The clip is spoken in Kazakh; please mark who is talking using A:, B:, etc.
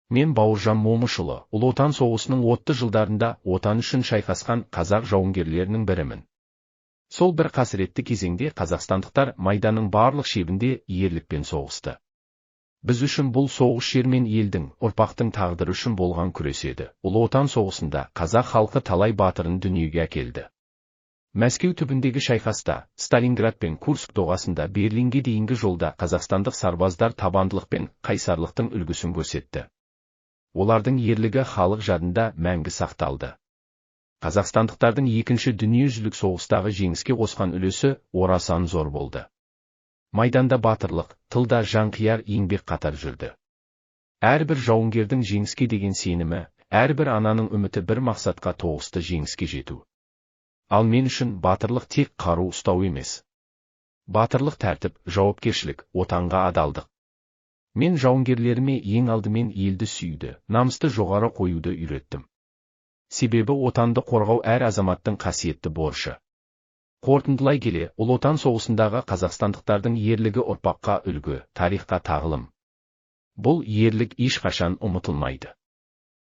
A: Мен Бауыржан Момышұлы, Ұлы Отан соғысының отты жылдарында отан үшін шайқасқан қазақ жауынгерлерінің бірімін. Сол бір қасіретті кезеңде қазақстандықтар Майданның барлық шебінде ерлікпен соғысты. Біз үшін бұл соғыс жер мен елдің, ұрпақтың тағдыры үшін болған күрес еді. Ұлы Отан соғысында қазақ халқы талай батырын дүниеге әкелді. Мәскеу түбіндегі шайқаста, Сталинград пен Курск доғасында Берлинге дейінгі жолда қазақстандық сарбаздар табандылық пен қайсарлықтың үлгісін көрсетті. Олардың ерлігі халық жадында мәңгі сақталды. Қазақстандықтардың екінші дүниежүзілік соғыстағы жеңіске қосқан үлесі орасан зор болды. Майданда батырлық, тылда жанқияр еңбек қатар жүрді. Әрбір жауынгердің жеңіске деген сенімі, әрбір ананың үміті бір мақсатқа тоғысты: жеңіске жету. Ал мен үшін батырлық тек қару ұстау емес. Батырлық тәртіп, жауапкершілік, отанға адалдық. Мен жауынгерлеріме ең алдымен елді сүйді, намысты жоғары қоюды үйреттім. Себебі отанды қорғау әр азаматтың қасиетті борышы. Қорытындылай келе, Ұлы Отан соғысындағы қазақстандықтардың ерлігі ұрпаққа үлгі, тарихқа тағылым. Бұл ерлік ешқашан ұмытылмайды.